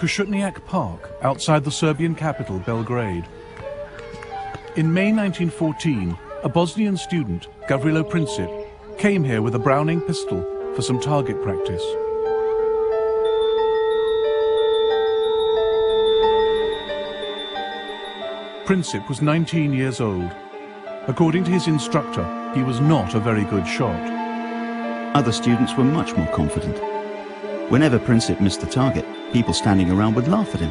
Košutnjak Park outside the Serbian capital, Belgrade. In May 1914, a Bosnian student, Gavrilo Princip, came here with a Browning pistol for some target practice. Princip was 19 years old. According to his instructor, he was not a very good shot. Other students were much more confident. Whenever Princip missed the target, people standing around would laugh at him.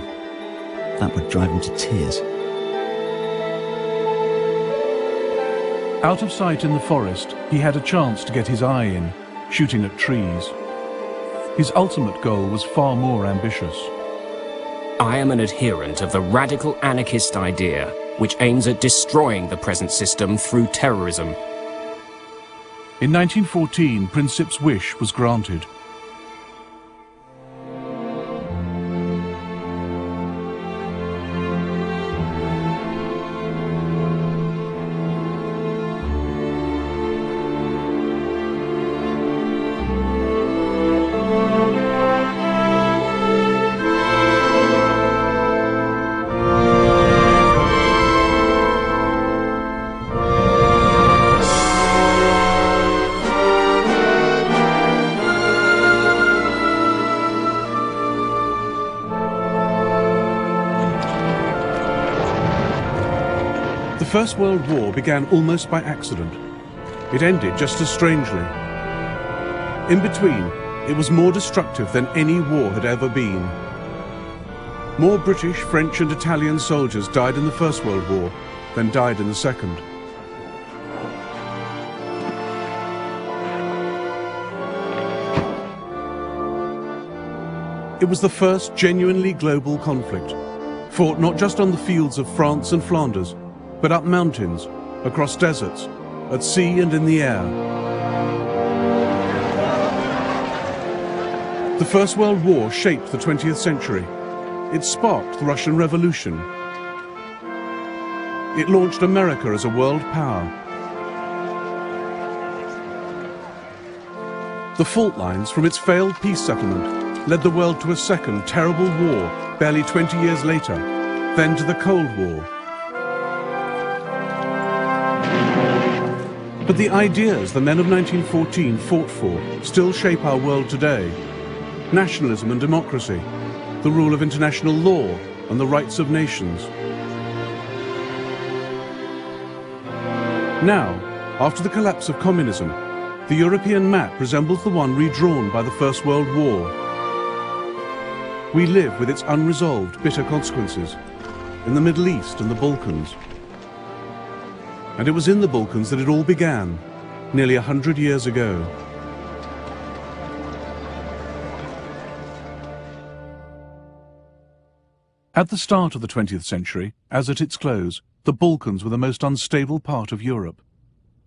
That would drive him to tears. Out of sight in the forest, he had a chance to get his eye in, shooting at trees. His ultimate goal was far more ambitious. I am an adherent of the radical anarchist idea, which aims at destroying the present system through terrorism. In 1914, Princip's wish was granted. The First World War began almost by accident. It ended just as strangely. In between, it was more destructive than any war had ever been. More British, French and Italian soldiers died in the First World War than died in the Second. It was the first genuinely global conflict, fought not just on the fields of France and Flanders, but up mountains, across deserts, at sea and in the air. The First World War shaped the 20th century. It sparked the Russian Revolution. It launched America as a world power. The fault lines from its failed peace settlement led the world to a second terrible war barely 20 years later, then to the Cold War. But the ideas the men of 1914 fought for still shape our world today. Nationalism and democracy, the rule of international law and the rights of nations. Now, after the collapse of communism, the European map resembles the one redrawn by the First World War. We live with its unresolved, bitter consequences in the Middle East and the Balkans. And it was in the Balkans that it all began, nearly 100 years ago. At the start of the 20th century, as at its close, the Balkans were the most unstable part of Europe.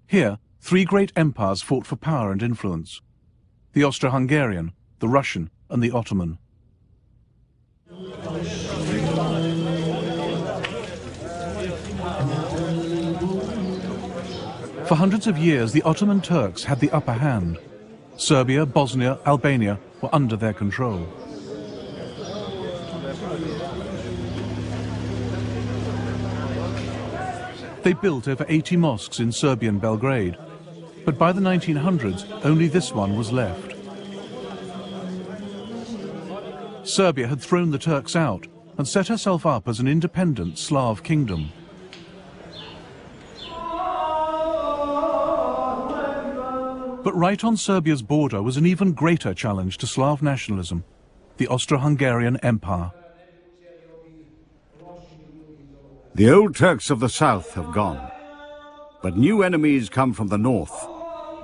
Here, three great empires fought for power and influence: the Austro-Hungarian, the Russian, and the Ottoman. For hundreds of years, the Ottoman Turks had the upper hand. Serbia, Bosnia, Albania were under their control. They built over 80 mosques in Serbian Belgrade, but by the 1900s, only this one was left. Serbia had thrown the Turks out and set herself up as an independent Slav kingdom. But right on Serbia's border was an even greater challenge to Slav nationalism: the Austro-Hungarian Empire. The old Turks of the south have gone, but new enemies come from the north,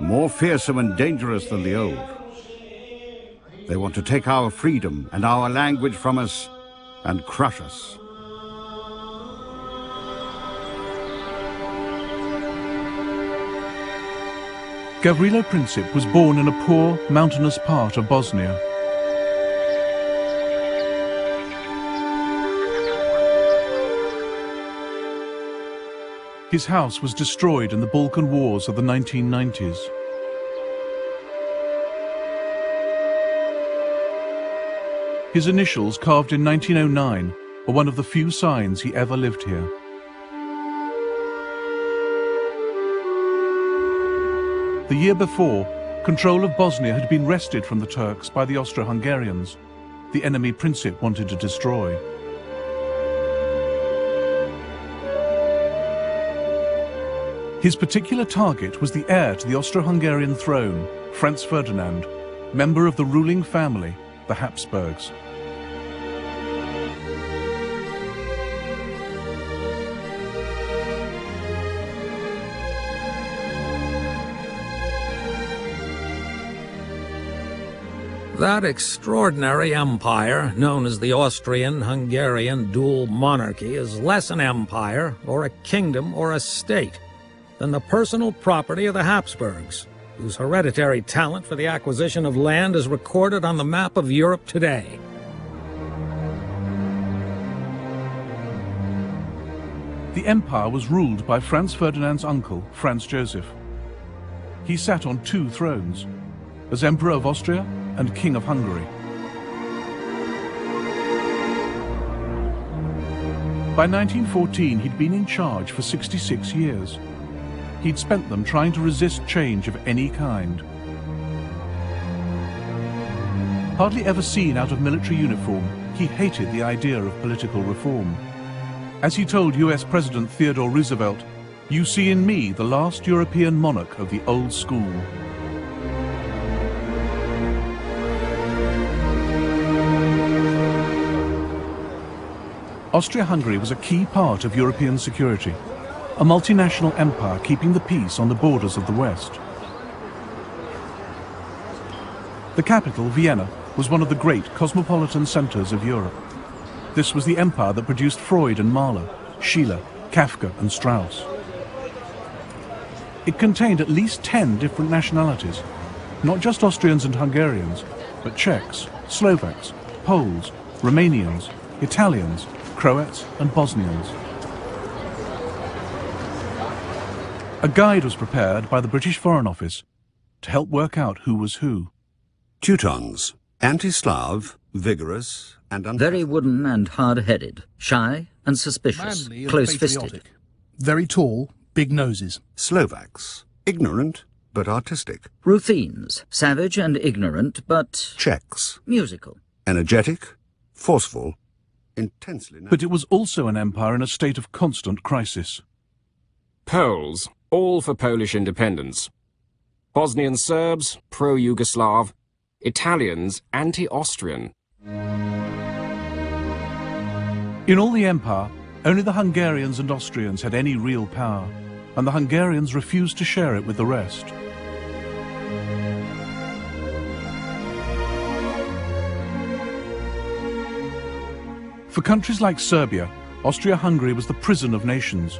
more fearsome and dangerous than the old. They want to take our freedom and our language from us and crush us. Gavrilo Princip was born in a poor, mountainous part of Bosnia. His house was destroyed in the Balkan Wars of the 1990s. His initials, carved in 1909, are one of the few signs he ever lived here. The year before, control of Bosnia had been wrested from the Turks by the Austro-Hungarians, the enemy Princip wanted to destroy. His particular target was the heir to the Austro-Hungarian throne, Franz Ferdinand, member of the ruling family, the Habsburgs. That extraordinary empire, known as the Austrian-Hungarian dual monarchy, is less an empire, or a kingdom, or a state, than the personal property of the Habsburgs, whose hereditary talent for the acquisition of land is recorded on the map of Europe today. The empire was ruled by Franz Ferdinand's uncle, Franz Joseph. He sat on two thrones, as Emperor of Austria and King of Hungary. By 1914, he'd been in charge for 66 years. He'd spent them trying to resist change of any kind. Hardly ever seen out of military uniform, he hated the idea of political reform. As he told US President Theodore Roosevelt, "You see in me the last European monarch of the old school." Austria-Hungary was a key part of European security, a multinational empire keeping the peace on the borders of the West. The capital, Vienna, was one of the great cosmopolitan centers of Europe. This was the empire that produced Freud and Mahler, Schiller, Kafka and Strauss. It contained at least 10 different nationalities, not just Austrians and Hungarians, but Czechs, Slovaks, Poles, Romanians, Italians, Croats and Bosnians. A guide was prepared by the British Foreign Office to help work out who was who. Teutons, anti-Slav, vigorous and very wooden and hard-headed, shy and suspicious, manly and close-fisted. patriotic. Very tall, big noses. Slovaks, ignorant but artistic. Ruthenes, savage and ignorant, but Czechs, musical. energetic, forceful, intensely... But it was also an empire in a state of constant crisis. Poles, all for Polish independence. Bosnian Serbs, pro-Yugoslav. Italians, anti-Austrian. In all the empire, only the Hungarians and Austrians had any real power, and the Hungarians refused to share it with the rest. For countries like Serbia, Austria-Hungary was the prison of nations,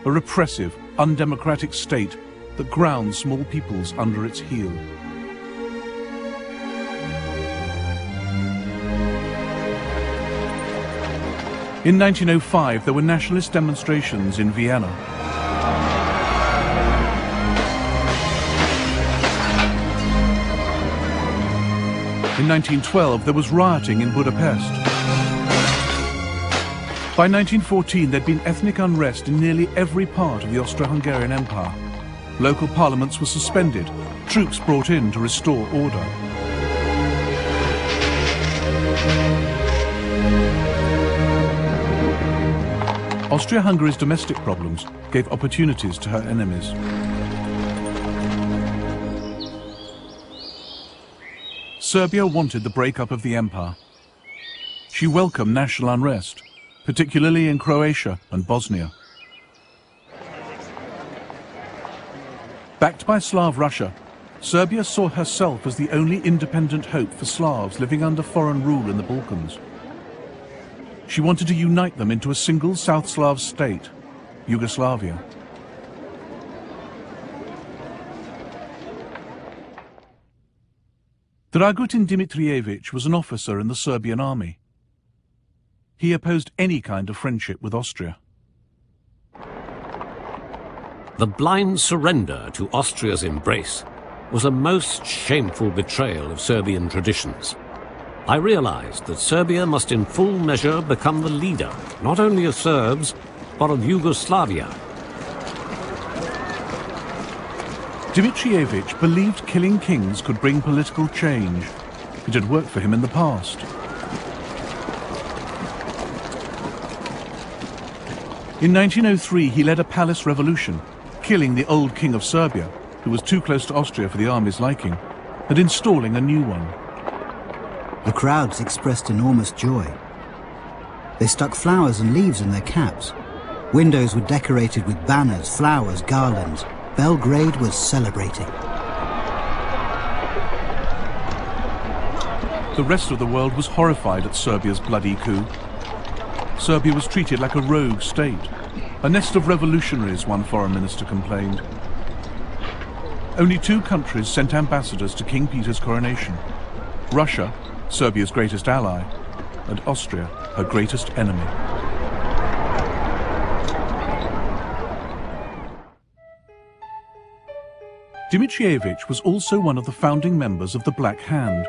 a repressive, undemocratic state that ground small peoples under its heel. In 1905, there were nationalist demonstrations in Vienna. In 1912, there was rioting in Budapest. By 1914, there'd been ethnic unrest in nearly every part of the Austro-Hungarian Empire. Local parliaments were suspended, troops brought in to restore order. Austria-Hungary's domestic problems gave opportunities to her enemies. Serbia wanted the breakup of the empire. She welcomed national unrest, particularly in Croatia and Bosnia. Backed by Slav Russia, Serbia saw herself as the only independent hope for Slavs living under foreign rule in the Balkans. She wanted to unite them into a single South Slav state, Yugoslavia. Dragutin Dimitrievich was an officer in the Serbian army. He opposed any kind of friendship with Austria. The blind surrender to Austria's embrace was a most shameful betrayal of Serbian traditions. I realized that Serbia must in full measure become the leader, not only of Serbs, but of Yugoslavia. Dimitrievich believed killing kings could bring political change. It had worked for him in the past. In 1903, he led a palace revolution, killing the old king of Serbia, who was too close to Austria for the army's liking, and installing a new one. The crowds expressed enormous joy. They stuck flowers and leaves in their caps. Windows were decorated with banners, flowers, garlands. Belgrade was celebrating. The rest of the world was horrified at Serbia's bloody coup. Serbia was treated like a rogue state, a nest of revolutionaries, one foreign minister complained. Only 2 countries sent ambassadors to King Peter's coronation: Russia, Serbia's greatest ally, and Austria, her greatest enemy. Dimitrievich was also one of the founding members of the Black Hand,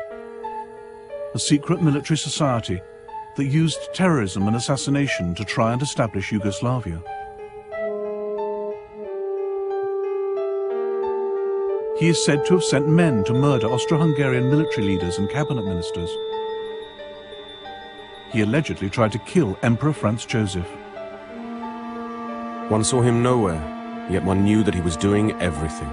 a secret military society that used terrorism and assassination to try and establish Yugoslavia. He is said to have sent men to murder Austro-Hungarian military leaders and cabinet ministers. He allegedly tried to kill Emperor Franz Joseph. One saw him nowhere, yet one knew that he was doing everything.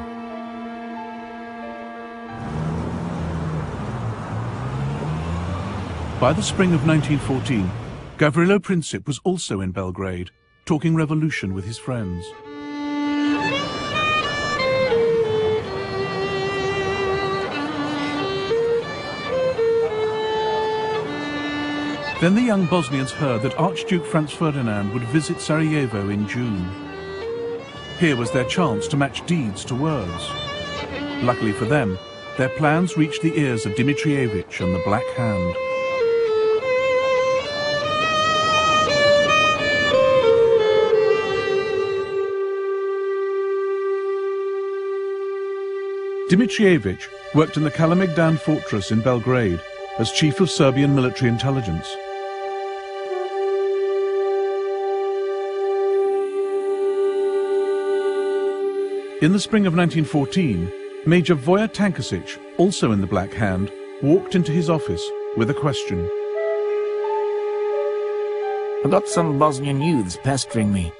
By the spring of 1914, Gavrilo Princip was also in Belgrade, talking revolution with his friends. Then the young Bosnians heard that Archduke Franz Ferdinand would visit Sarajevo in June. Here was their chance to match deeds to words. Luckily for them, their plans reached the ears of Dimitrievich and the Black Hand. Dimitrievich worked in the Kalemegdan fortress in Belgrade as chief of Serbian military intelligence. In the spring of 1914, Major Voja Tankasic, also in the Black Hand, walked into his office with a question. I've got some Bosnian youths pestering me.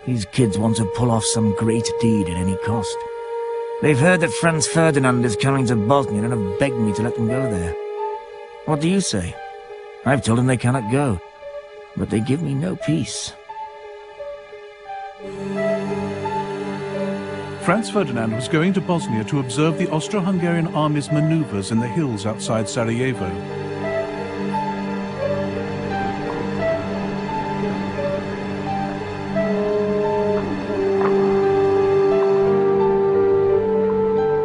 These kids want to pull off some great deed at any cost. They've heard that Franz Ferdinand is coming to Bosnia and have begged me to let them go there. What do you say? I've told them they cannot go, but they give me no peace. Franz Ferdinand was going to Bosnia to observe the Austro-Hungarian army's maneuvers in the hills outside Sarajevo.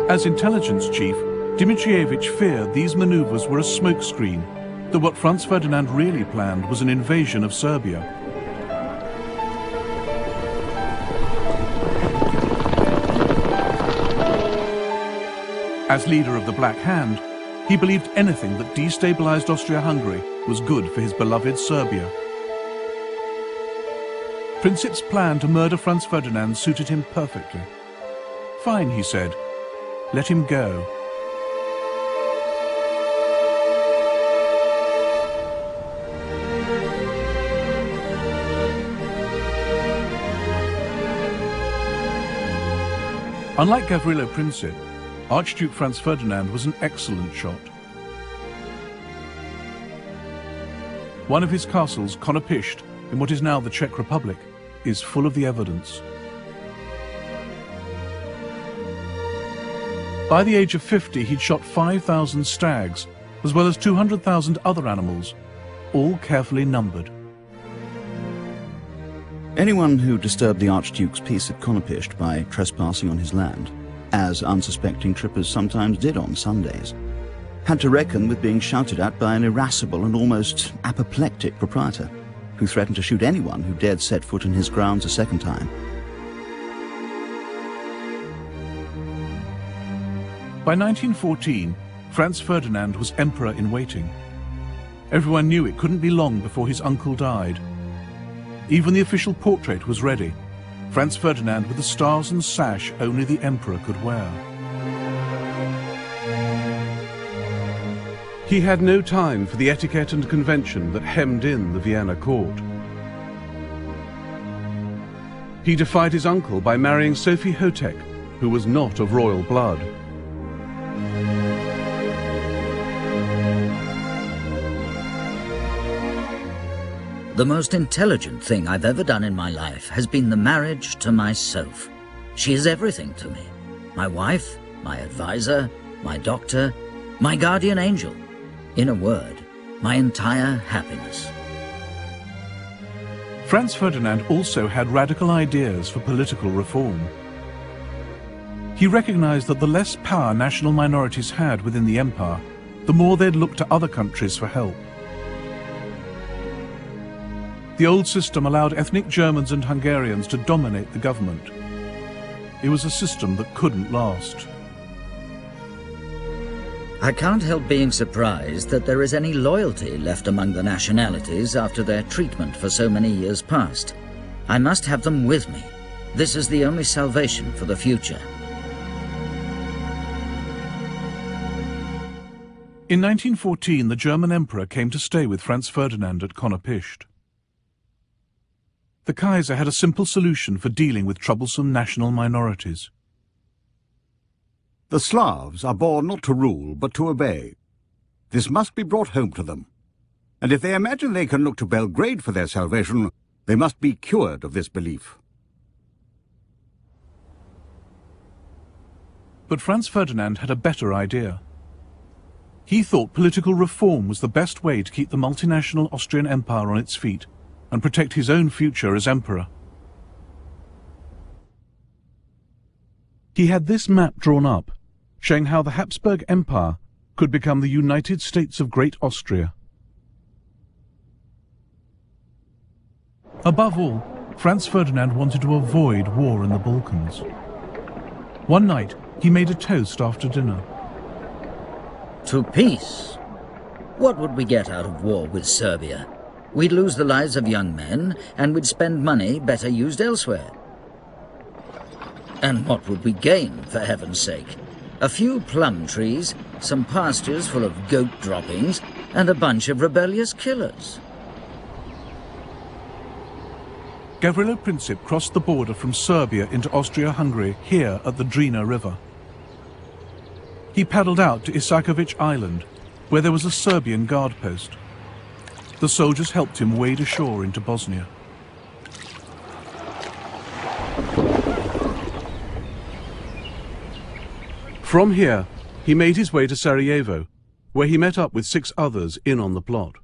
As intelligence chief, Dimitrievich feared these maneuvers were a smokescreen, that what Franz Ferdinand really planned was an invasion of Serbia. As leader of the Black Hand, he believed anything that destabilized Austria-Hungary was good for his beloved Serbia. Princip's plan to murder Franz Ferdinand suited him perfectly. Fine, he said. Let him go. Unlike Gavrilo Princip, Archduke Franz Ferdinand was an excellent shot. One of his castles, Konopishte, in what is now the Czech Republic, is full of the evidence. By the age of 50, he'd shot 5,000 stags, as well as 200,000 other animals, all carefully numbered. Anyone who disturbed the Archduke's peace at Konopishte by trespassing on his land, as unsuspecting trippers sometimes did on Sundays, had to reckon with being shouted at by an irascible and almost apoplectic proprietor, who threatened to shoot anyone who dared set foot in his grounds a second time. By 1914, Franz Ferdinand was emperor in waiting. Everyone knew it couldn't be long before his uncle died. Even the official portrait was ready, Franz Ferdinand with the stars and sash only the emperor could wear. He had no time for the etiquette and convention that hemmed in the Vienna court. He defied his uncle by marrying Sophie Hotek, who was not of royal blood. The most intelligent thing I've ever done in my life has been the marriage to my Soph. She is everything to me. My wife, my advisor, my doctor, my guardian angel. In a word, my entire happiness. Franz Ferdinand also had radical ideas for political reform. He recognized that the less power national minorities had within the empire, the more they'd look to other countries for help. The old system allowed ethnic Germans and Hungarians to dominate the government. It was a system that couldn't last. I can't help being surprised that there is any loyalty left among the nationalities after their treatment for so many years past. I must have them with me. This is the only salvation for the future. In 1914, the German emperor came to stay with Franz Ferdinand at Konopishcht. The Kaiser had a simple solution for dealing with troublesome national minorities. The Slavs are born not to rule, but to obey. This must be brought home to them. And if they imagine they can look to Belgrade for their salvation, they must be cured of this belief. But Franz Ferdinand had a better idea. He thought political reform was the best way to keep the multinational Austrian Empire on its feet and protect his own future as emperor. He had this map drawn up, showing how the Habsburg Empire could become the United States of Great Austria. Above all, Franz Ferdinand wanted to avoid war in the Balkans. One night, he made a toast after dinner. To peace. What would we get out of war with Serbia? We'd lose the lives of young men, and we'd spend money better used elsewhere. And what would we gain, for heaven's sake? A few plum trees, some pastures full of goat droppings, and a bunch of rebellious killers. Gavrilo Princip crossed the border from Serbia into Austria-Hungary here at the Drina River. He paddled out to Isakovic Island, where there was a Serbian guard post. The soldiers helped him wade ashore into Bosnia. From here, he made his way to Sarajevo, where he met up with 6 others in on the plot.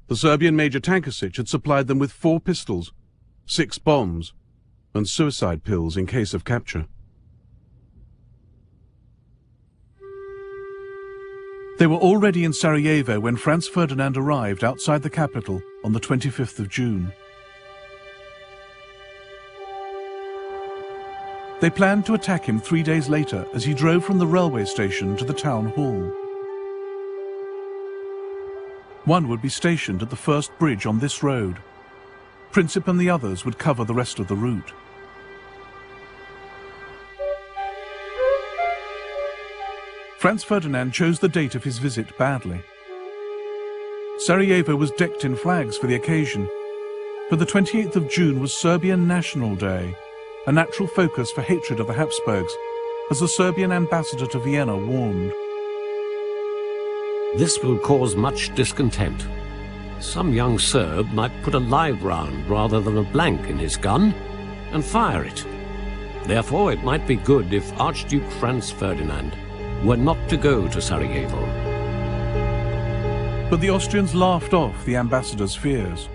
The Serbian Major Tankasic had supplied them with 4 pistols, 6 bombs, and suicide pills in case of capture. They were already in Sarajevo when Franz Ferdinand arrived outside the capital on the 25th of June. They planned to attack him 3 days later as he drove from the railway station to the town hall. One would be stationed at the first bridge on this road. Princip and the others would cover the rest of the route. Franz Ferdinand chose the date of his visit badly. Sarajevo was decked in flags for the occasion, but the 28th of June was Serbian National Day, a natural focus for hatred of the Habsburgs, as the Serbian ambassador to Vienna warned. This will cause much discontent. Some young Serb might put a live round rather than a blank in his gun and fire it. Therefore, it might be good if Archduke Franz Ferdinand were not to go to Sarajevo. But the Austrians laughed off the ambassador's fears.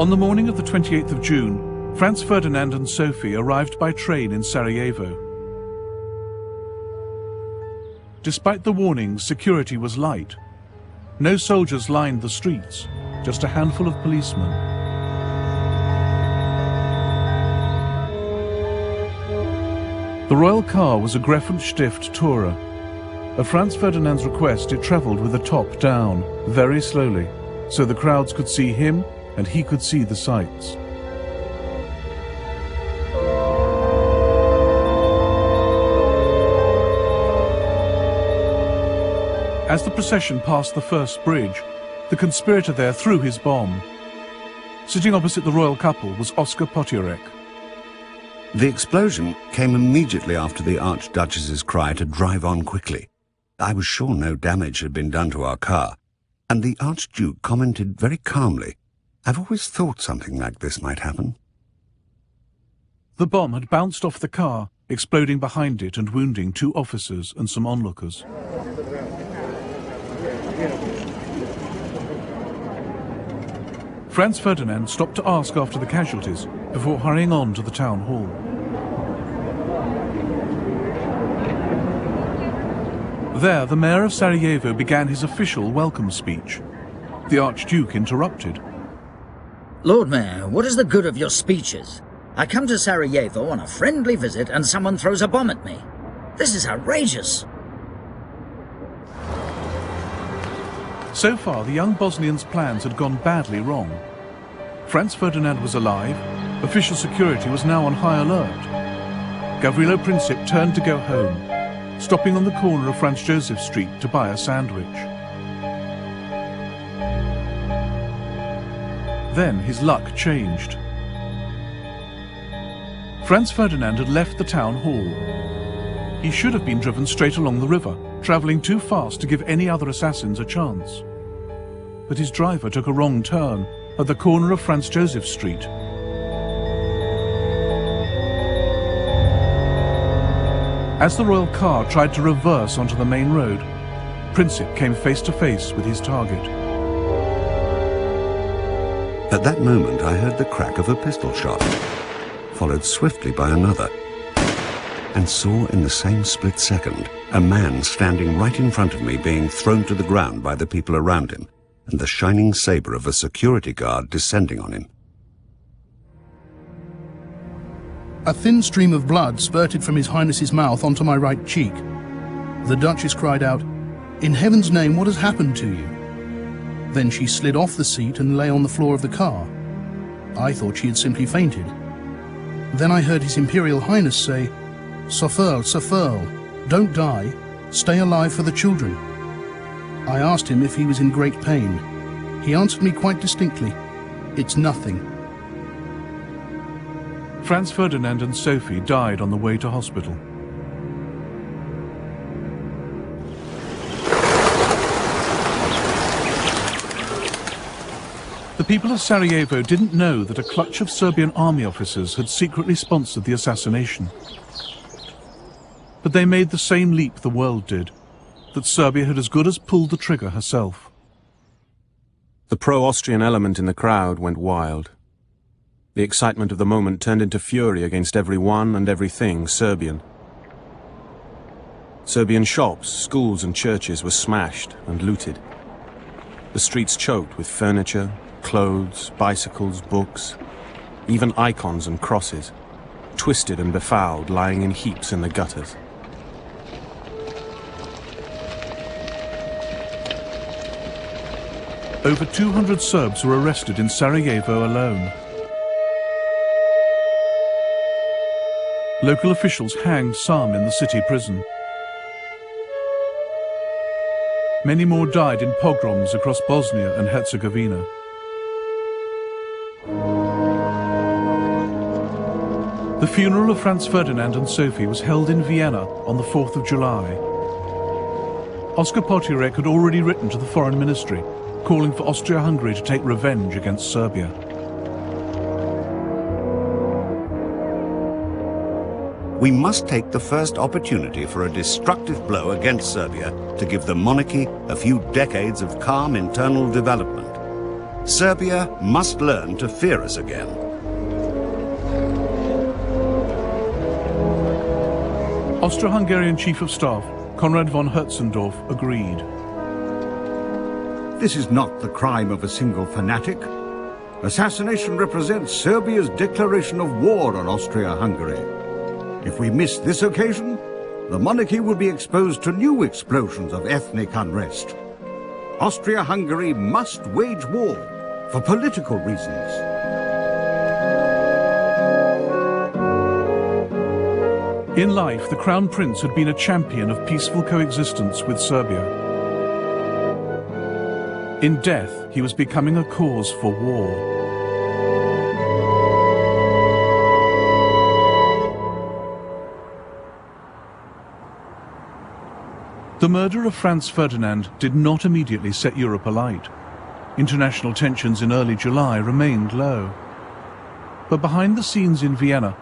On the morning of the 28th of June, Franz Ferdinand and Sophie arrived by train in Sarajevo. Despite the warnings, security was light. No soldiers lined the streets, just a handful of policemen. The royal car was a Greffenstift Tourer. At Franz Ferdinand's request, it travelled with the top down, very slowly, so the crowds could see him and he could see the sights. As the procession passed the first bridge, the conspirator there threw his bomb. Sitting opposite the royal couple was Oskar Potiorek. The explosion came immediately after the Archduchess's cry to drive on quickly. I was sure no damage had been done to our car, and the Archduke commented very calmly, "I've always thought something like this might happen." The bomb had bounced off the car, exploding behind it and wounding 2 officers and some onlookers. Franz Ferdinand stopped to ask after the casualties before hurrying on to the town hall. There, the mayor of Sarajevo began his official welcome speech. The Archduke interrupted. Lord Mayor, what is the good of your speeches? I come to Sarajevo on a friendly visit and someone throws a bomb at me. This is outrageous. So far, the young Bosnian's plans had gone badly wrong. Franz Ferdinand was alive, official security was now on high alert. Gavrilo Princip turned to go home, stopping on the corner of Franz Joseph Street to buy a sandwich. Then his luck changed. Franz Ferdinand had left the town hall. He should have been driven straight along the river, travelling too fast to give any other assassins a chance. But his driver took a wrong turn at the corner of Franz Joseph Street. As the royal car tried to reverse onto the main road, Princip came face to face with his target. At that moment, I heard the crack of a pistol shot, followed swiftly by another, and saw in the same split second a man standing right in front of me being thrown to the ground by the people around him, and the shining sabre of a security guard descending on him. A thin stream of blood spurted from His Highness's mouth onto my right cheek. The Duchess cried out, "In heaven's name, what has happened to you?" Then she slid off the seat and lay on the floor of the car. I thought she had simply fainted. Then I heard His Imperial Highness say, "Sofurl, Sofurl, don't die, stay alive for the children." I asked him if he was in great pain. He answered me quite distinctly, "It's nothing." Franz Ferdinand and Sophie died on the way to hospital. The people of Sarajevo didn't know that a clutch of Serbian army officers had secretly sponsored the assassination. But they made the same leap the world did, that Serbia had as good as pulled the trigger herself. The pro-Austrian element in the crowd went wild. The excitement of the moment turned into fury against everyone and everything Serbian. Serbian shops, schools and churches were smashed and looted. The streets choked with furniture, clothes, bicycles, books, even icons and crosses, twisted and befouled, lying in heaps in the gutters. Over 200 Serbs were arrested in Sarajevo alone. Local officials hanged some in the city prison. Many more died in pogroms across Bosnia and Herzegovina. The funeral of Franz Ferdinand and Sophie was held in Vienna on the 4th of July. Oskar Potiorek had already written to the Foreign Ministry, calling for Austria-Hungary to take revenge against Serbia. We must take the first opportunity for a destructive blow against Serbia to give the monarchy a few decades of calm internal development. Serbia must learn to fear us again. Austro-Hungarian Chief of Staff Konrad von Hertzendorf agreed. This is not the crime of a single fanatic. Assassination represents Serbia's declaration of war on Austria-Hungary. If we miss this occasion, the monarchy would be exposed to new explosions of ethnic unrest. Austria-Hungary must wage war for political reasons. In life, the Crown Prince had been a champion of peaceful coexistence with Serbia. In death, he was becoming a cause for war. The murder of Franz Ferdinand did not immediately set Europe alight. International tensions in early July remained low. But behind the scenes in Vienna,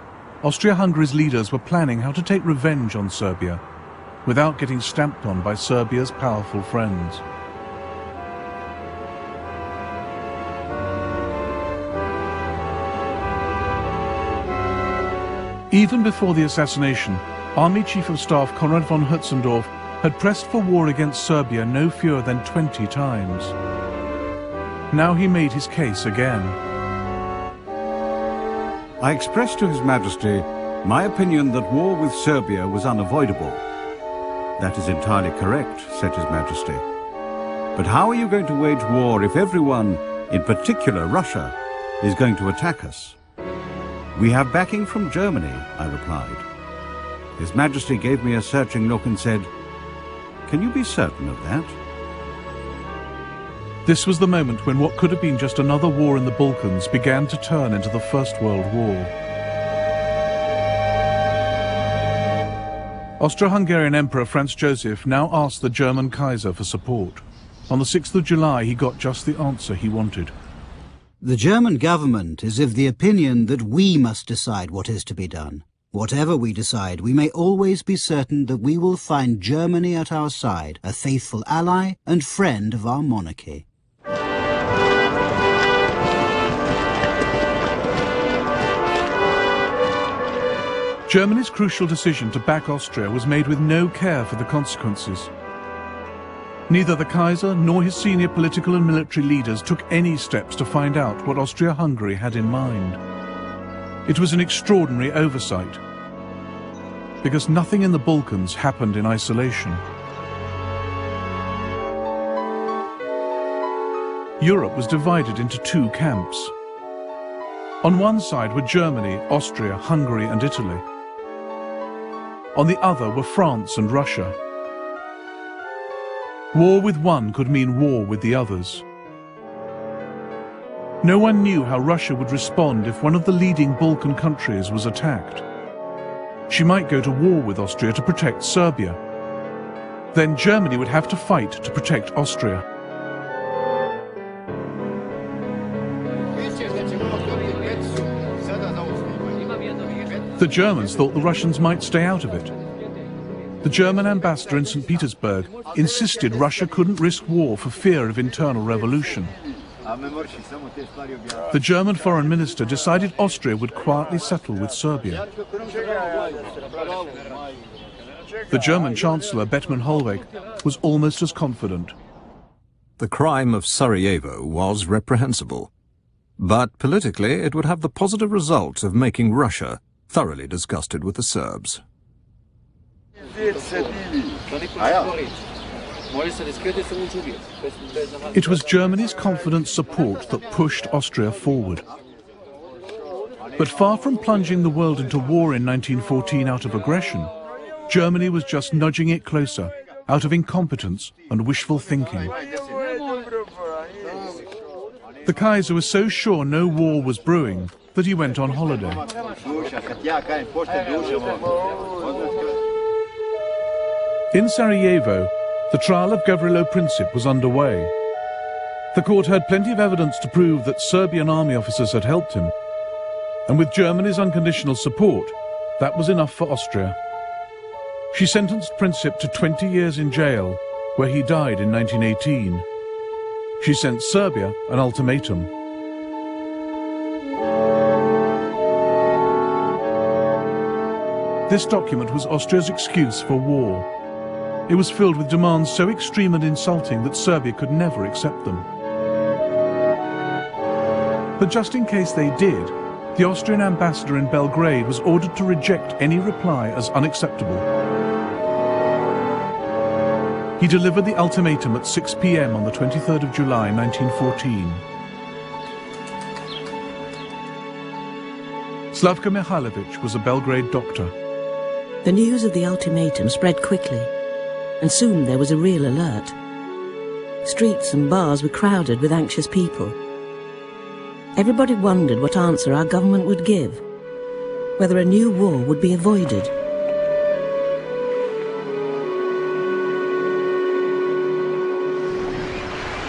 Austria-Hungary's leaders were planning how to take revenge on Serbia without getting stamped on by Serbia's powerful friends. Even before the assassination, Army Chief of Staff Konrad von Hötzendorf had pressed for war against Serbia no fewer than 20 times. Now he made his case again. I expressed to His Majesty my opinion that war with Serbia was unavoidable. That is entirely correct, said His Majesty. But how are you going to wage war if everyone, in particular Russia, is going to attack us? We have backing from Germany, I replied. His Majesty gave me a searching look and said, "Can you be certain of that?" This was the moment when what could have been just another war in the Balkans began to turn into the First World War. Austro-Hungarian Emperor Franz Joseph now asked the German Kaiser for support. On the 6th of July, he got just the answer he wanted. The German government is of the opinion that we must decide what is to be done. Whatever we decide, we may always be certain that we will find Germany at our side, a faithful ally and friend of our monarchy. Germany's crucial decision to back Austria was made with no care for the consequences. Neither the Kaiser nor his senior political and military leaders took any steps to find out what Austria-Hungary had in mind. It was an extraordinary oversight, because nothing in the Balkans happened in isolation. Europe was divided into two camps. On one side were Germany, Austria, Hungary and Italy. On the other were France and Russia. War with one could mean war with the others. No one knew how Russia would respond if one of the leading Balkan countries was attacked. She might go to war with Austria to protect Serbia. Then Germany would have to fight to protect Austria. The Germans thought the Russians might stay out of it. The German ambassador in St. Petersburg insisted Russia couldn't risk war for fear of internal revolution. The German foreign minister decided Austria would quietly settle with Serbia. The German chancellor, Bethmann Hollweg, was almost as confident. The crime of Sarajevo was reprehensible, but politically it would have the positive result of making Russia thoroughly disgusted with the Serbs. It was Germany's confident support that pushed Austria forward. But far from plunging the world into war in 1914 out of aggression, Germany was just nudging it closer out of incompetence and wishful thinking. The Kaiser was so sure no war was brewing that he went on holiday. In Sarajevo, the trial of Gavrilo Princip was underway. The court had plenty of evidence to prove that Serbian army officers had helped him, and with Germany's unconditional support, that was enough for Austria. She sentenced Princip to 20 years in jail, where he died in 1918. She sent Serbia an ultimatum. This document was Austria's excuse for war. It was filled with demands so extreme and insulting that Serbia could never accept them. But just in case they did, the Austrian ambassador in Belgrade was ordered to reject any reply as unacceptable. He delivered the ultimatum at 6 p.m. on the 23rd of July 1914. Slavka Mihailovich was a Belgrade doctor. The news of the ultimatum spread quickly, and soon there was a real alert. Streets and bars were crowded with anxious people. Everybody wondered what answer our government would give, whether a new war would be avoided.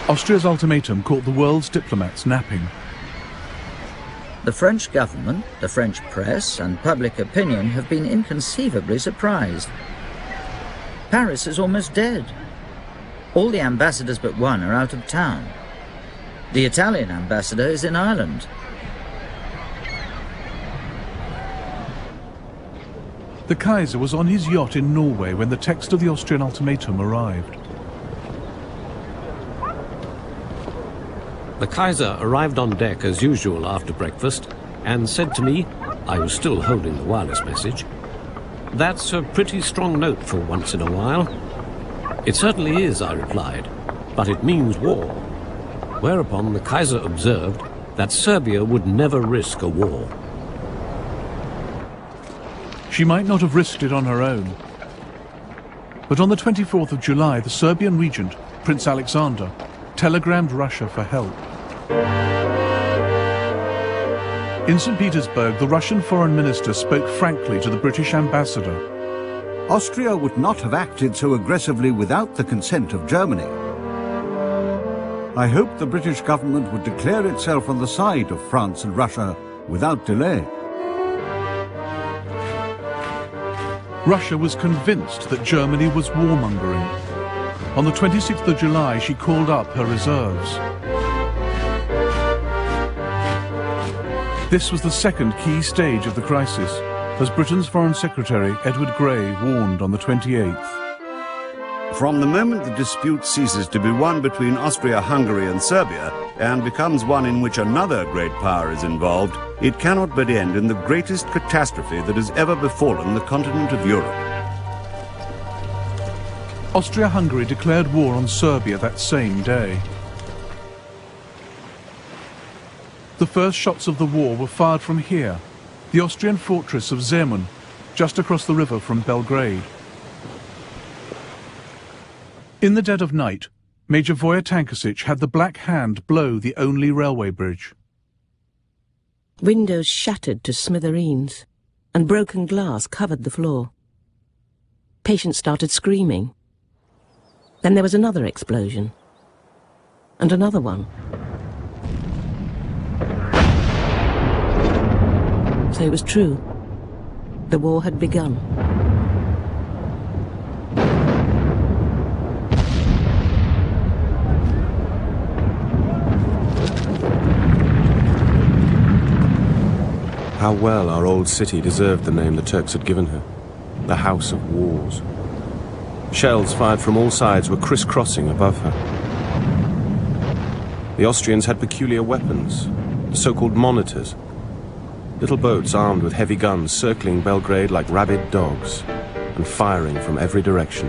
Austria's ultimatum caught the world's diplomats napping. The French government, the French press, and public opinion have been inconceivably surprised. Paris is almost dead. All the ambassadors but one are out of town. The Italian ambassador is in Ireland. The Kaiser was on his yacht in Norway when the text of the Austrian ultimatum arrived. The Kaiser arrived on deck as usual after breakfast and said to me, I was still holding the wireless message, "That's a pretty strong note for once in a while." "It certainly is," I replied, "but it means war." Whereupon the Kaiser observed that Serbia would never risk a war. She might not have risked it on her own. But on the 24th of July, the Serbian regent, Prince Alexander, telegrammed Russia for help. In St. Petersburg, the Russian foreign minister spoke frankly to the British ambassador. Austria would not have acted so aggressively without the consent of Germany. I hope the British government would declare itself on the side of France and Russia without delay. Russia was convinced that Germany was warmongering. On the 26th of July, she called up her reserves. This was the second key stage of the crisis, as Britain's Foreign Secretary Edward Grey warned on the 28th. From the moment the dispute ceases to be one between Austria-Hungary and Serbia and becomes one in which another great power is involved, it cannot but end in the greatest catastrophe that has ever befallen the continent of Europe. Austria-Hungary declared war on Serbia that same day. The first shots of the war were fired from here, the Austrian fortress of Zemun, just across the river from Belgrade. In the dead of night, Major Voja Tankasic had the Black Hand blow the only railway bridge. Windows shattered to smithereens, and broken glass covered the floor. Patients started screaming. Then there was another explosion, and another one. So it was true. The war had begun. How well our old city deserved the name the Turks had given her, the House of Wars. Shells fired from all sides were crisscrossing above her. The Austrians had peculiar weapons, the so-called monitors. Little boats armed with heavy guns circling Belgrade like rabid dogs and firing from every direction.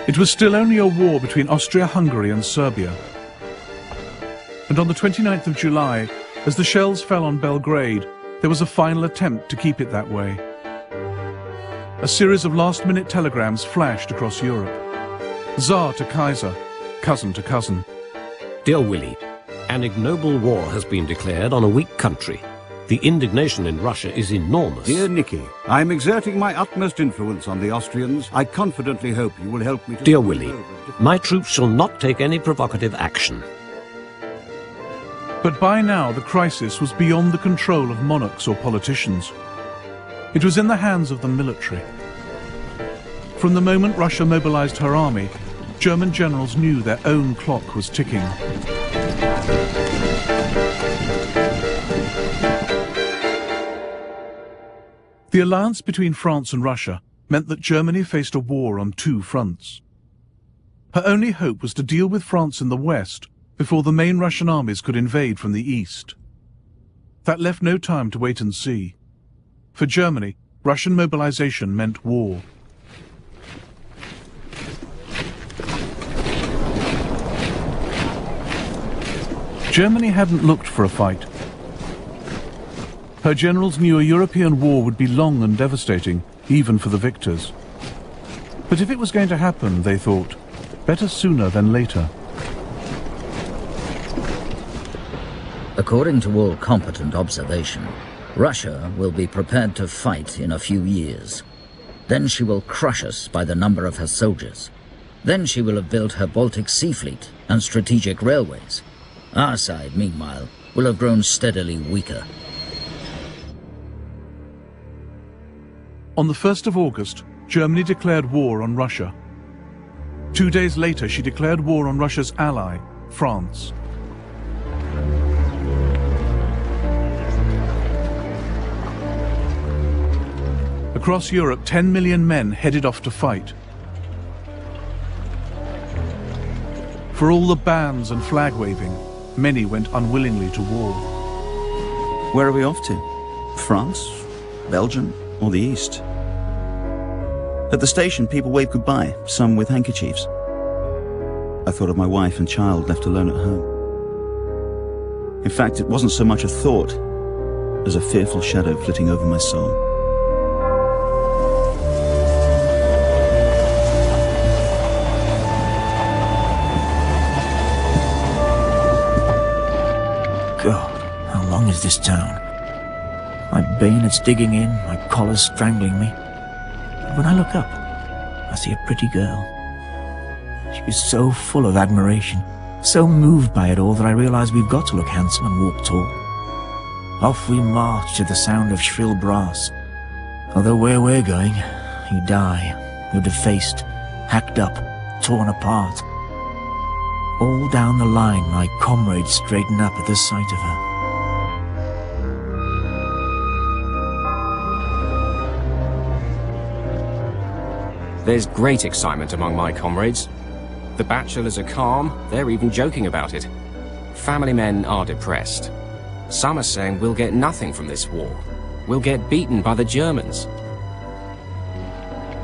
It was still only a war between Austria-Hungary and Serbia. And on the 29th of July, as the shells fell on Belgrade, there was a final attempt to keep it that way. A series of last-minute telegrams flashed across Europe. Tsar to Kaiser, cousin to cousin. Dear Willie, an ignoble war has been declared on a weak country. The indignation in Russia is enormous. Dear Nicky, I am exerting my utmost influence on the Austrians. I confidently hope you will help me to... Dear Willie, my troops shall not take any provocative action. But by now the crisis was beyond the control of monarchs or politicians. It was in the hands of the military. From the moment Russia mobilized her army, German generals knew their own clock was ticking. The alliance between France and Russia meant that Germany faced a war on two fronts. Her only hope was to deal with France in the west before the main Russian armies could invade from the east. That left no time to wait and see. For Germany, Russian mobilization meant war. Germany hadn't looked for a fight. Her generals knew a European war would be long and devastating, even for the victors. But if it was going to happen, they thought, better sooner than later. According to all competent observation, Russia will be prepared to fight in a few years. Then she will crush us by the number of her soldiers. Then she will have built her Baltic Sea Fleet and strategic railways. Our side, meanwhile, will have grown steadily weaker. On the 1st of August, Germany declared war on Russia. 2 days later, she declared war on Russia's ally, France. Across Europe, 10 million men headed off to fight. For all the bans and flag-waving, many went unwillingly to war. Where are we off to? France? Belgium? Or the East? At the station, people waved goodbye, some with handkerchiefs. I thought of my wife and child left alone at home. In fact, it wasn't so much a thought as a fearful shadow flitting over my soul. God, how long is this town? My bayonets digging in, my collars strangling me. And when I look up, I see a pretty girl. She was so full of admiration, so moved by it all that I realized we've got to look handsome and walk tall. Off we march to the sound of shrill brass. Although where we're going, you die. You're defaced, hacked up, torn apart. All down the line, my comrades straighten up at the sight of her. There's great excitement among my comrades. The bachelors are calm, they're even joking about it. Family men are depressed. Some are saying we'll get nothing from this war. We'll get beaten by the Germans.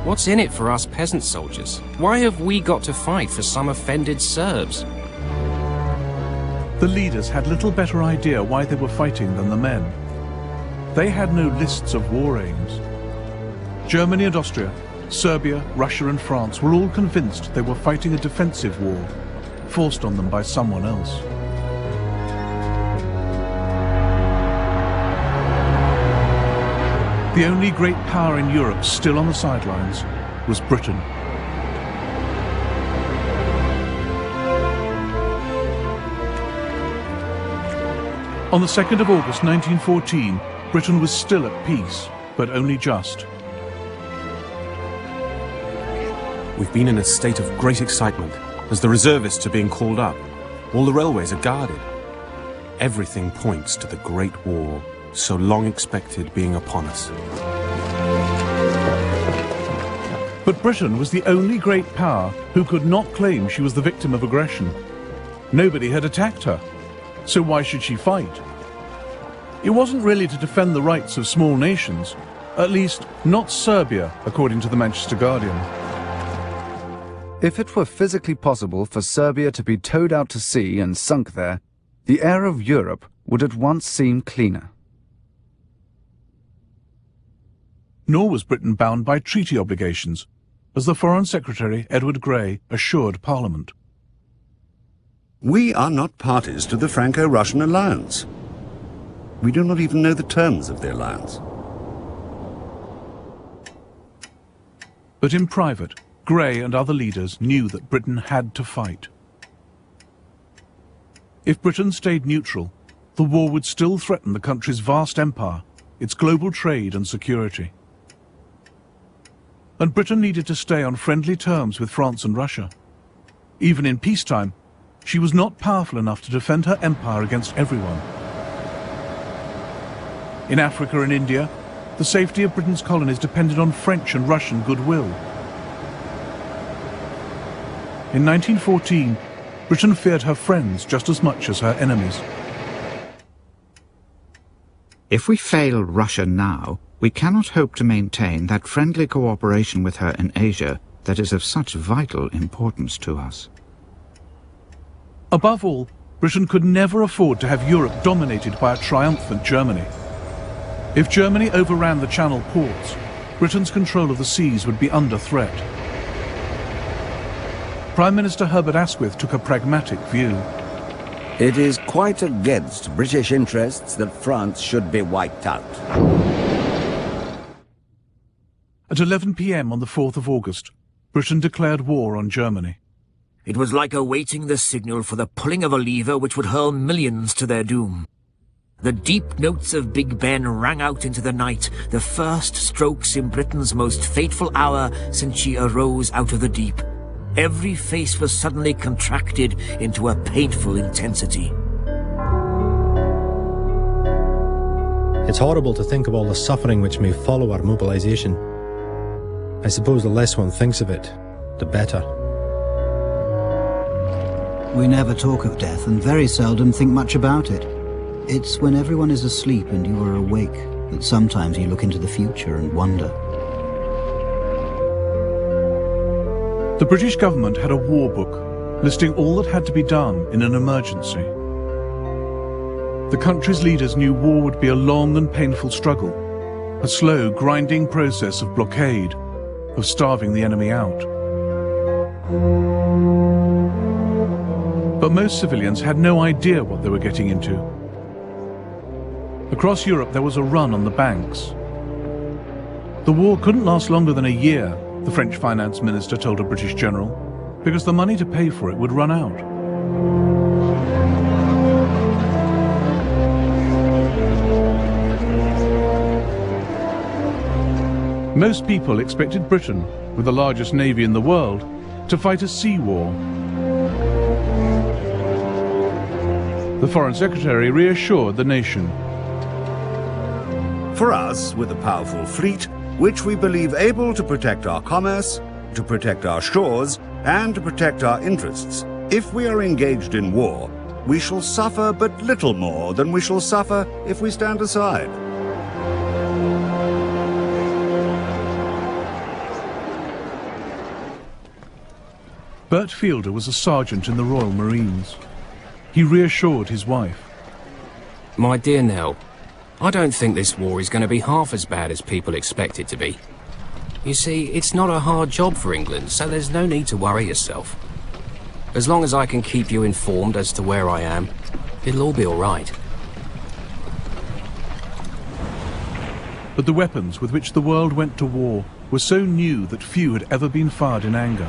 What's in it for us peasant soldiers? Why have we got to fight for some offended Serbs? The leaders had little better idea why they were fighting than the men. They had no lists of war aims. Germany and Austria, Serbia, Russia and France were all convinced they were fighting a defensive war, forced on them by someone else. The only great power in Europe still on the sidelines was Britain. On the 2nd of August 1914, Britain was still at peace, but only just. We've been in a state of great excitement as the reservists are being called up. All the railways are guarded. Everything points to the Great War, so long expected, being upon us. But Britain was the only great power who could not claim she was the victim of aggression. Nobody had attacked her, so why should she fight? It wasn't really to defend the rights of small nations, at least not Serbia, according to the Manchester Guardian. If it were physically possible for Serbia to be towed out to sea and sunk there, the air of Europe would at once seem cleaner. Nor was Britain bound by treaty obligations, as the Foreign Secretary, Edward Grey, assured Parliament. We are not parties to the Franco-Russian alliance. We do not even know the terms of the alliance. But in private, Grey and other leaders knew that Britain had to fight. If Britain stayed neutral, the war would still threaten the country's vast empire, its global trade and security. And Britain needed to stay on friendly terms with France and Russia. Even in peacetime, she was not powerful enough to defend her empire against everyone. In Africa and India, the safety of Britain's colonies depended on French and Russian goodwill. In 1914, Britain feared her friends just as much as her enemies. If we fail Russia now, we cannot hope to maintain that friendly cooperation with her in Asia that is of such vital importance to us. Above all, Britain could never afford to have Europe dominated by a triumphant Germany. If Germany overran the Channel ports, Britain's control of the seas would be under threat. Prime Minister Herbert Asquith took a pragmatic view. It is quite against British interests that France should be wiped out. At 11 p.m. on the 4th of August, Britain declared war on Germany. It was like awaiting the signal for the pulling of a lever which would hurl millions to their doom. The deep notes of Big Ben rang out into the night, the first strokes in Britain's most fateful hour since she arose out of the deep. Every face was suddenly contracted into a painful intensity. It's horrible to think of all the suffering which may follow our mobilization. I suppose the less one thinks of it, the better. We never talk of death and very seldom think much about it. It's when everyone is asleep and you are awake that sometimes you look into the future and wonder. The British government had a war book listing all that had to be done in an emergency. The country's leaders knew war would be a long and painful struggle, a slow, grinding process of blockade, of starving the enemy out. But most civilians had no idea what they were getting into. Across Europe there was a run on the banks. The war couldn't last longer than a year, the French finance minister told a British general, because the money to pay for it would run out. Most people expected Britain, with the largest navy in the world, to fight a sea war. The Foreign Secretary reassured the nation. For us, with a powerful fleet, which we believe able to protect our commerce, to protect our shores, and to protect our interests, if we are engaged in war, we shall suffer but little more than we shall suffer if we stand aside. Bert Fielder was a sergeant in the Royal Marines. He reassured his wife. My dear Nell, I don't think this war is going to be half as bad as people expect it to be. You see, it's not a hard job for England, so there's no need to worry yourself. As long as I can keep you informed as to where I am, it'll all be all right. But the weapons with which the world went to war were so new that few had ever been fired in anger.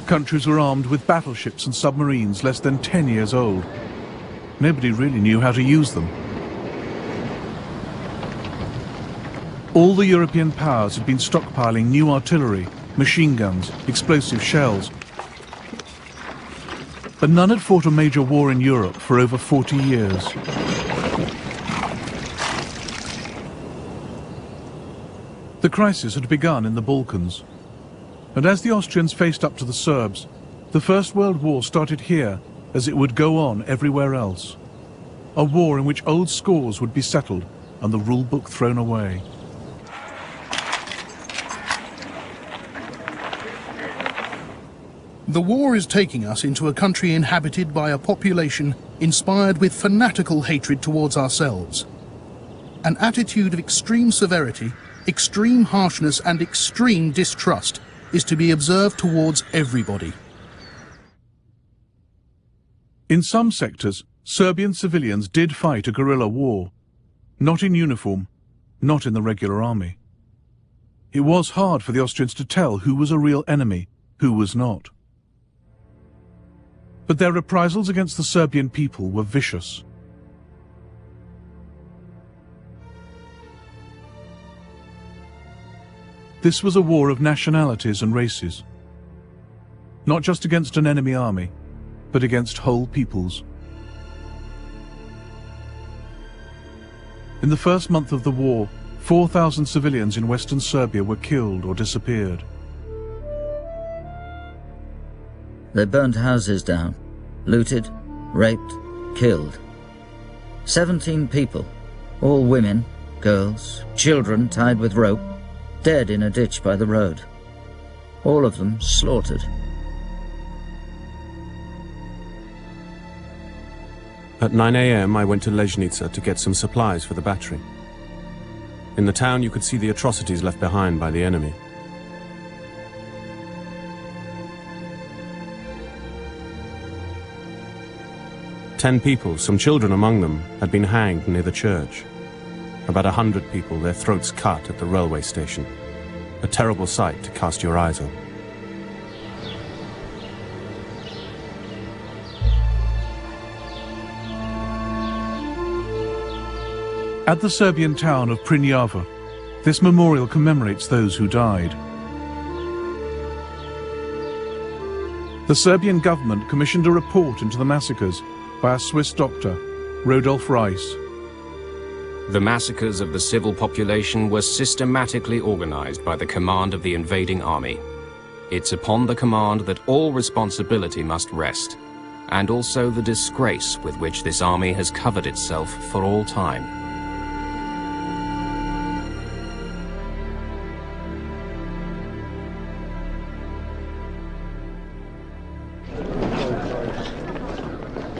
Countries were armed with battleships and submarines less than 10 years old. Nobody really knew how to use them. All the European powers had been stockpiling new artillery, machine guns, explosive shells. But none had fought a major war in Europe for over 40 years. The crisis had begun in the Balkans. And as the Austrians faced up to the Serbs, the First World War started here as it would go on everywhere else. A war in which old scores would be settled and the rule book thrown away. The war is taking us into a country inhabited by a population inspired with fanatical hatred towards ourselves. An attitude of extreme severity, extreme harshness and extreme distrust is to be observed towards everybody. In some sectors, Serbian civilians did fight a guerrilla war, not in uniform, not in the regular army. It was hard for the Austrians to tell who was a real enemy, who was not. But their reprisals against the Serbian people were vicious. This was a war of nationalities and races, not just against an enemy army, but against whole peoples. In the first month of the war, 4,000 civilians in western Serbia were killed or disappeared. They burnt houses down, looted, raped, killed. 17 people, all women, girls, children tied with rope, dead in a ditch by the road. All of them slaughtered. At 9 a.m. I went to Ležnica to get some supplies for the battery. In the town you could see the atrocities left behind by the enemy. Ten people, some children among them, had been hanged near the church. About 100 people, their throats cut at the railway station. A terrible sight to cast your eyes on. At the Serbian town of Prnjava, this memorial commemorates those who died. The Serbian government commissioned a report into the massacres by a Swiss doctor, Rodolf Reiss. The massacres of the civil population were systematically organized by the command of the invading army. It's upon the command that all responsibility must rest, and also the disgrace with which this army has covered itself for all time.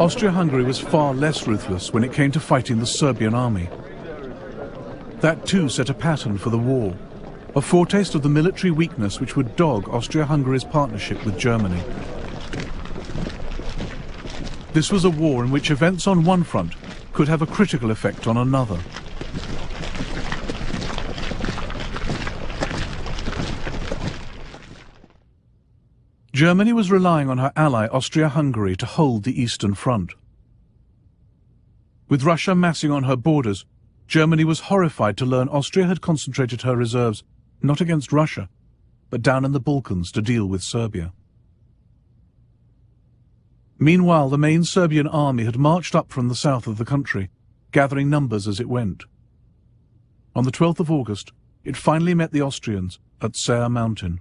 Austria-Hungary was far less ruthless when it came to fighting the Serbian army. That too set a pattern for the war, a foretaste of the military weakness which would dog Austria-Hungary's partnership with Germany. This was a war in which events on one front could have a critical effect on another. Germany was relying on her ally Austria-Hungary to hold the Eastern Front. With Russia massing on her borders, Germany was horrified to learn Austria had concentrated her reserves not against Russia, but down in the Balkans to deal with Serbia. Meanwhile, the main Serbian army had marched up from the south of the country, gathering numbers as it went. On the 12th of August, it finally met the Austrians at Ser Mountain.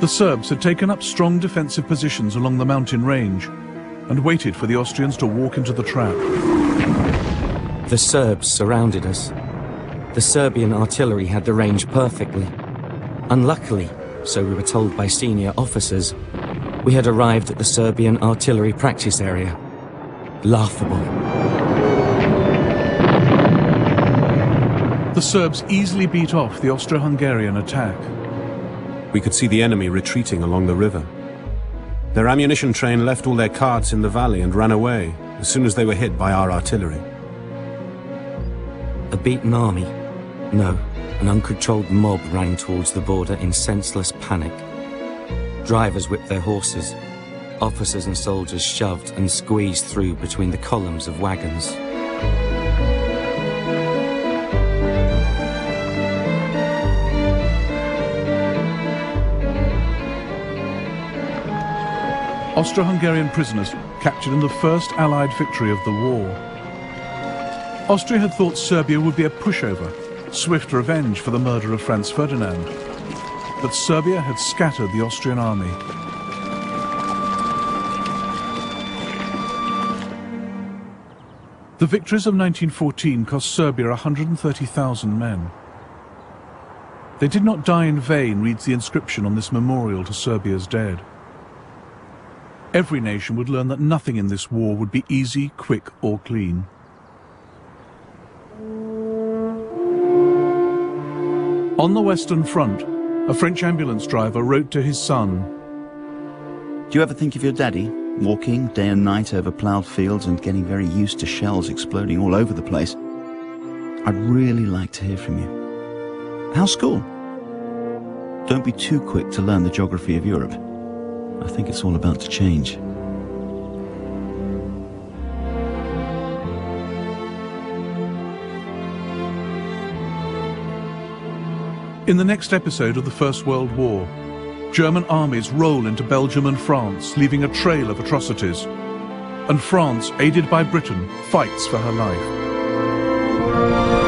The Serbs had taken up strong defensive positions along the mountain range and waited for the Austrians to walk into the trap. The Serbs surrounded us. The Serbian artillery had the range perfectly. Unluckily, so we were told by senior officers, we had arrived at the Serbian artillery practice area. Laughable. The Serbs easily beat off the Austro-Hungarian attack. We could see the enemy retreating along the river. Their ammunition train left all their carts in the valley and ran away as soon as they were hit by our artillery. A beaten army? No, an uncontrolled mob ran towards the border in senseless panic. Drivers whipped their horses. Officers and soldiers shoved and squeezed through between the columns of wagons. Austro-Hungarian prisoners captured in the first Allied victory of the war. Austria had thought Serbia would be a pushover, swift revenge for the murder of Franz Ferdinand. But Serbia had scattered the Austrian army. The victories of 1914 cost Serbia 130,000 men. They did not die in vain, reads the inscription on this memorial to Serbia's dead. Every nation would learn that nothing in this war would be easy, quick, or clean. On the Western Front, a French ambulance driver wrote to his son, "Do you ever think of your daddy, walking day and night over ploughed fields and getting very used to shells exploding all over the place? I'd really like to hear from you. How's school? Don't be too quick to learn the geography of Europe. I think it's all about to change." In the next episode of the First World War, German armies roll into Belgium and France, leaving a trail of atrocities. And France, aided by Britain, fights for her life.